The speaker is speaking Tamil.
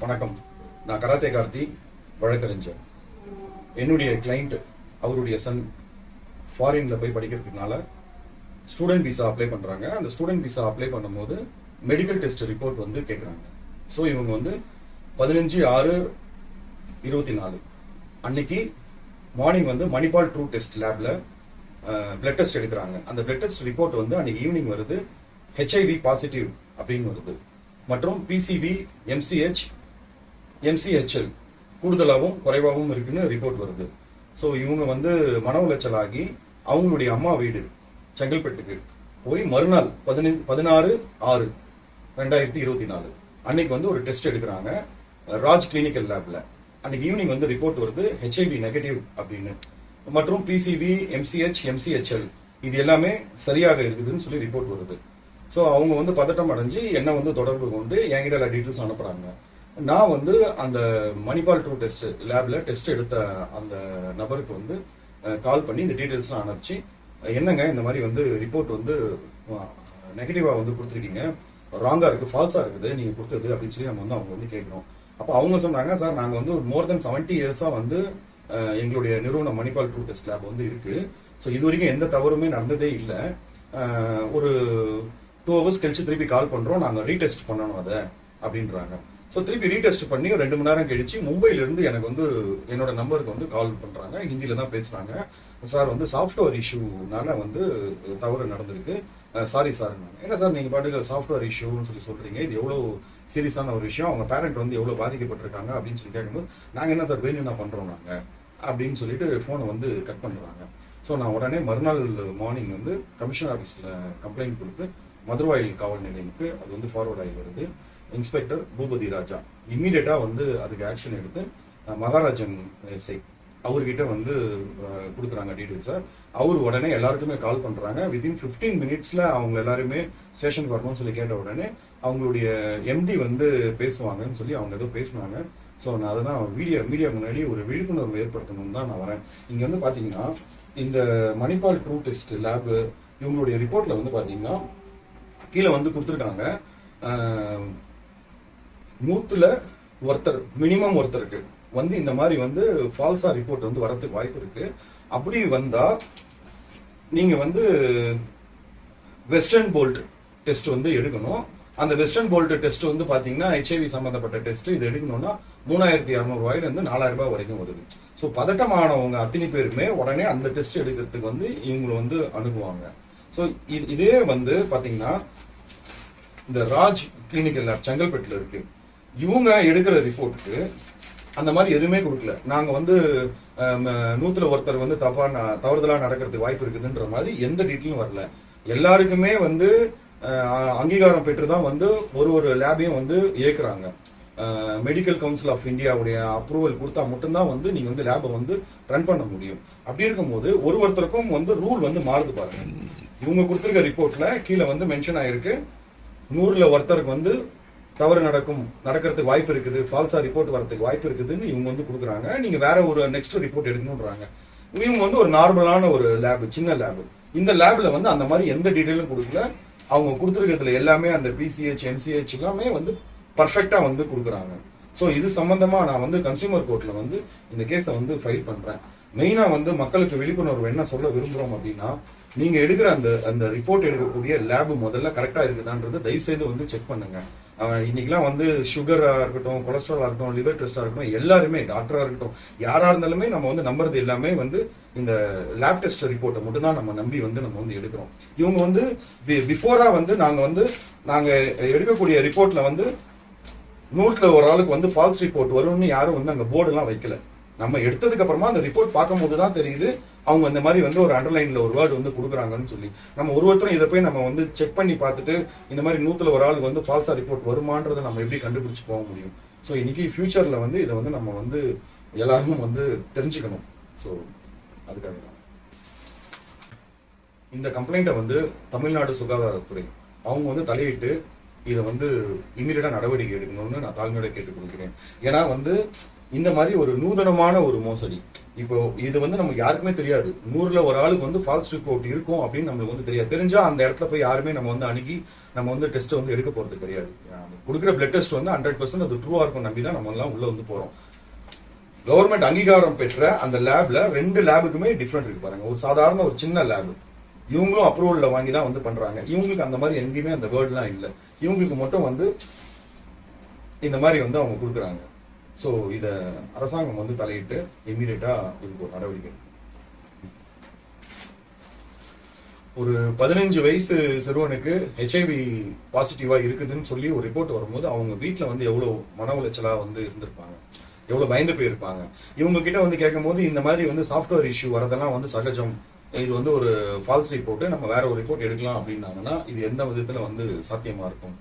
வணக்கம். நான் கராத்தே கார்த்தி, வழக்கறிஞர். என்னுடைய கிளைண்ட் அவருடைய சன் ஃபாரின்ல போய் படிக்கிறதுனால ஸ்டூடெண்ட் விசா அப்ளை பண்றாங்க. அந்த ஸ்டூடெண்ட் விசா அப்ளை பண்ணும்போது மெடிக்கல் டெஸ்ட் ரிப்போர்ட் வந்து கேட்குறாங்க. ஸோ இவங்க வந்து 15/6/24 அன்னைக்கு மார்னிங் வந்து மணிபால் ட்ரூ டெஸ்ட் லேப்ல பிளட் டெஸ்ட் எடுக்கிறாங்க. அந்த பிளட் டெஸ்ட் ரிப்போர்ட் வந்து அன்னைக்கு ஈவினிங் வருது, ஹெச்ஐவி பாசிட்டிவ் அப்படின்னு வருது. மற்றும் பிசிவி, எம்சிஹெச், எம்சிஹெச்எல் கூடுதலாகவும் குறைவாகவும் இருக்குன்னு ரிப்போர்ட் வருது. ஸோ இவங்க வந்து மன உளைச்சல் ஆகி அவங்களுடைய அம்மா வீடு செங்கல்பட்டுக்கு போய் மறுநாள் 16/6/2024 அன்னைக்கு வந்து ஒரு டெஸ்ட் எடுக்கிறாங்க ராஜ் கிளினிக்கல் லேப்ல. அன்னைக்கு ஈவினிங் வந்து ரிப்போர்ட் வருது ஹெச்ஐவி நெகட்டிவ் அப்படின்னு. மற்றும் பிசிவி, எம்சிஹெச், எம்சிஹெச்எல் இது எல்லாமே சரியாக இருக்குதுன்னு சொல்லி ரிப்போர்ட் வருது. ஸோ அவங்க வந்து பதட்டம் அடைஞ்சு என்ன வந்து தொடர்பு கொண்டு என்கிட்ட எல்லா டீட்டெயில்ஸ் அனுப்புறாங்க. நான் வந்து அந்த மணிபால் ட்ரூ டெஸ்ட் லேப்ல டெஸ்ட் எடுத்த அந்த நபருக்கு வந்து கால் பண்ணி இந்த டீட்டெயில்ஸ்லாம் அனுப்பிச்சு, என்னங்க இந்த மாதிரி வந்து ரிப்போர்ட் வந்து நெகட்டிவா வந்து கொடுத்துருக்கீங்க, ராங்கா இருக்கு, ஃபால்ஸா இருக்குது நீங்க கொடுத்தது அப்படின்னு சொல்லி நம்ம வந்து அவங்க வந்து கேட்கிறோம். அப்போ அவங்க சொன்னாங்க, சார் நாங்க வந்து மோர் தென் 70 இயர்ஸா வந்து எங்களுடைய நிறுவனம் மணிபால் ட்ரூ டெஸ்ட் லேப் வந்து இருக்கு. ஸோ இது வரைக்கும் எந்த தவறுமே நடந்ததே இல்லை. ஒரு 2 hours கழிச்சு திருப்பி கால் பண்றோம், நாங்க ரீடெஸ்ட் பண்ணணும் அதை அப்படின்றாங்க. ஸோ திருப்பி ரீடெஸ்ட் பண்ணி 2 மணி நேரம் கழிச்சு மும்பைல இருந்து எனக்கு வந்து என்னோட நம்பருக்கு வந்து கால் பண்றாங்க. ஹிந்தியில தான் பேசுறாங்க. சார் வந்து சாஃப்ட்வேர் இஷ்யூனால வந்து தவறு நடந்திருக்கு, சாரி சார். என்ன சார் நீங்க பாட்டுக்கு சாஃப்ட்வேர் இஷ்யூன்னு சொல்லி சொல்றீங்க, இது எவ்வளவு சீரியஸான ஒரு விஷயம், அவங்க பேரண்ட் வந்து எவ்வளவு பாதிக்கப்பட்டிருக்காங்க அப்படின்னு சொல்லி கேட்கும்போது, நாங்க என்ன சார் வேணும்னா பண்றோம் நாங்க அப்படின்னு சொல்லிட்டு போனை வந்து கட் பண்றாங்க. ஸோ நான் உடனே மறுநாள் மார்னிங் வந்து கமிஷனர் ஆஃபீஸ்ல கம்ப்ளைண்ட் கொடுத்து மதுரவாயில் காவல் நிலையத்துக்கு அது வந்து ஃபார்வர்ட் ஆகி வருது. இன்ஸ்பெக்டர் பூபதி ராஜா இம்மீடியட்டா வந்து அதுக்கு ஆக்ஷன் எடுத்து மகாராஜன் எஸ்ஐ அவர்கிட்ட வந்து கொடுக்குறாங்க டீடைல்ஸை. அவர் உடனே எல்லாருக்குமே கால் பண்றாங்க. வித்தின் 15 மினிட்ஸ்ல அவங்க எல்லாருமே ஸ்டேஷனுக்கு வரணும்னு சொல்லி கேட்ட உடனே அவங்களுடைய எம்டி வந்து பேசுவாங்கன்னு சொல்லி அவங்க ஏதோ பேசினாங்க. ஸோ நான் அதுதான் மீடியா முன்னாடி ஒரு விழிப்புணர்வு ஏற்படுத்தணும்னு தான் நான் வரேன். இங்க வந்து பாத்தீங்கன்னா இந்த மணிபால் ட்ரூ டெஸ்ட் லேப் இவங்களுடைய ரிப்போர்ட்ல வந்து பாத்தீங்கன்னா கீழே வந்து கொடுத்துருக்காங்க, 100ல ஒருத்தர் மினிமம் ஒருத்தருக்கு வந்து இந்த மாதிரி வந்து ஃபால்ஸா ரிப்போர்ட் வந்து வரதுக்கு வாய்ப்பு இருக்கு. அப்படி வந்தா நீங்க வந்து வெஸ்டர்ன் போல்ட் டெஸ்ட் வந்து எடுக்கணும். அந்த வெஸ்டர்ன் போல்ட் டெஸ்ட் வந்து பாத்தீங்கன்னா ஹெச்ஐவி சம்பந்தப்பட்ட டெஸ்ட் இது எடுக்கணும்னா 3200 ரூபாயில இருந்து 4000 ரூபாய் வரைக்கும் வருது. ஸோ பதட்டமானவங்க அத்தனை பேருமே உடனே அந்த டெஸ்ட் எடுக்கிறதுக்கு வந்து இவங்களை வந்து அணுகுவாங்க. ஸோ இதே வந்து பாத்தீங்கன்னா இந்த ராஜ் கிளினிக்கல் லேப் செங்கல்பட்டுல இருக்கு. இவங்க எடுக்கிற ரிப்போர்ட்டுக்கு அந்த மாதிரி எதுவுமே கொடுக்கல. நாங்க வந்து 100ல ஒருத்தர் வந்து தவறுதலா நடக்கிறதுக்கு வாய்ப்பு இருக்குதுன்ற மாதிரி எந்த டீட்டெயிலும் வரல. எல்லாருக்குமே வந்து அங்கீகாரம் பெற்றுதான் வந்து ஒரு லேபையும் வந்து இயக்குறாங்க. மெடிக்கல் கவுன்சில் ஆஃப் இந்தியாவுடைய அப்ரூவல் கொடுத்தா மட்டும்தான் வந்து நீங்க வந்து லேபை வந்து ரன் பண்ண முடியும். அப்படி இருக்கும்போது ஒருத்தருக்கும் வந்து ரூல் வந்து மாறுது பாருங்க. இவங்க கொடுத்திருக்க ரிப்போர்ட்ல கீழே வந்து மென்ஷன் ஆயிருக்கு, 100ல ஒருத்தருக்கு வந்து தவறு நடக்கிறதுக்கு வாய்ப்பு இருக்குது, ஃபால்ஸா ரிப்போர்ட் வரதுக்கு வாய்ப்பு இருக்குதுன்னு இவங்க வந்து கொடுக்குறாங்க. நீங்க வேற ஒரு நெக்ஸ்ட் ரிப்போர்ட் எடுக்கணும்ன்றாங்க. இவங்க வந்து ஒரு நார்மலான ஒரு லேப், சின்ன லேப். இந்த லேப்ல வந்து அந்த மாதிரி எந்த டீடைலும் கொடுக்கல. அவங்க கொடுத்துருக்கிறதுல எல்லாமே அந்த பிசிஹெச், எம்சிஹெச் எல்லாமே வந்து பர்ஃபெக்டா வந்து கொடுக்குறாங்க. ஸோ இது சம்பந்தமா நான் வந்து கன்சியூமர் கோர்ட்ல வந்து இந்த கேஸை வந்து ஃபைல் பண்றேன். மெயினா வந்து மக்களுக்கு விழிப்புணர்வு என்ன சொல்ல விரும்புறோம் அப்படின்னா, நீங்க எடுக்கிற அந்த ரிப்போர்ட் எடுக்கக்கூடிய லேப் முதல்ல கரெக்டா இருக்குதான்றது தயவு செய்து வந்து செக் பண்ணுங்க. இன்னைக்கெல்லாம் வந்து சுகரா இருக்கட்டும், கொலஸ்ட்ராலா இருக்கட்டும், லிவர் டெஸ்டா இருக்கட்டும், எல்லாருமே டாக்டரா இருக்கட்டும், யாரா இருந்தாலுமே நம்ம வந்து நம்புறது எல்லாமே வந்து இந்த லேப் டெஸ்ட் ரிப்போர்ட்டை மட்டும் தான் நம்ம நம்பி வந்து நம்ம வந்து எடுக்கிறோம். இவங்க வந்து பிஃபோரா வந்து நாங்க எடுக்கக்கூடிய ரிப்போர்ட்ல வந்து 100ல ஒரு ஆளுக்கு வந்து ஃபால்ஸ் ரிப்போர்ட் வரும்னு யாரும் வந்து அங்க போர்டு எல்லாம் வைக்கல. நம்ம எடுத்ததுக்கு அப்புறமா அந்த ரிப்போர்ட் பார்க்கும்போது தான் தெரியுது அவங்க இந்த மாதிரி வந்து ஒரு அண்டர்லைன்ல ஒரு வேர்டு வந்து கொடுக்குறாங்கன்னு சொல்லி. நம்ம ஒருத்தரும் இதை போய் நம்ம வந்து செக் பண்ணி பார்த்துட்டு இந்த மாதிரி 100ல ஒரு ஆளுக்கு வந்து ஃபால்ஸா ரிப்போர்ட் வருமானதை நம்ம எப்படி கண்டுபிடிச்சு போக முடியும்? ஸோ இன்னைக்கு ஃபியூச்சர்ல வந்து இதை வந்து நம்ம வந்து எல்லாருக்கும் வந்து தெரிஞ்சுக்கணும். ஸோ அதுக்காக தான் இந்த கம்ப்ளைண்ட்டை வந்து தமிழ்நாடு சுகாதாரத்துறை அவங்க வந்து தலையிட்டு இதை வந்து இமீடியட்டா நடவடிக்கை எடுக்கணும்னு நான் தாழ்மையோட கேட்டுக்கொள்கிறேன். ஏன்னா வந்து இந்த மாதிரி ஒரு நூதனமான ஒரு மோசடி. இப்போ இது வந்து நமக்கு யாருக்குமே தெரியாது. 100ல ஒரு ஆளுக்கு வந்து ஃபால்ஸ் ரிப்போர்ட் இருக்கும் அப்படின்னு நம்மளுக்கு வந்து தெரியாது. தெரிஞ்சா அந்த இடத்துல போய் யாருமே நம்ம வந்து அணுகி நம்ம வந்து டெஸ்ட் வந்து எடுக்க போறது கிடையாது. கொடுக்குற பிளட் டெஸ்ட் வந்து 100% அது ட்ரூவா இருக்கும் நம்பி தான் நம்ம எல்லாம் உள்ள வந்து போறோம். கவர்மெண்ட் அங்கீகாரம் பெற்ற அந்த லேப்ல 2 லேபுக்குமே டிஃபரெண்ட் இருக்கு பாருங்க. ஒரு சாதாரண ஒரு சின்ன லேப், இவங்களும் அப்ரூவல்ல வாங்கி தான் வந்து பண்றாங்க. இவங்களுக்கு அந்த மாதிரி எங்கேயுமே அந்த வேர்ட்லாம் இல்லை. இவங்களுக்கு மட்டும் வந்து இந்த மாதிரி வந்து அவங்க கொடுக்குறாங்க. சோ இத அரசாங்கம் வந்து தலையிட்டு இமீடியட்டா இதுக்கு ஒரு நடவடிக்கை. ஒரு 15 வயசு சிறுவனுக்கு ஹெச்ஐவி பாசிட்டிவா இருக்குதுன்னு சொல்லி ஒரு ரிப்போர்ட் வரும்போது அவங்க வீட்டுல வந்து எவ்வளவு மன உளைச்சலா வந்து இருந்திருப்பாங்க, எவ்வளவு பயந்து போயிருப்பாங்க. இவங்க கிட்ட வந்து கேட்கும் போது இந்த மாதிரி வந்து சாஃப்ட்வேர் இஷ்யூ வரதெல்லாம் வந்து சகஜம், இது வந்து ஒரு ஃபால்ஸ் ரிப்போர்ட், நம்ம வேற ஒரு ரிப்போர்ட் எடுக்கலாம் அப்படின்னாங்கன்னா இது எந்த விதத்துல வந்து சாத்தியமா இருக்கும்?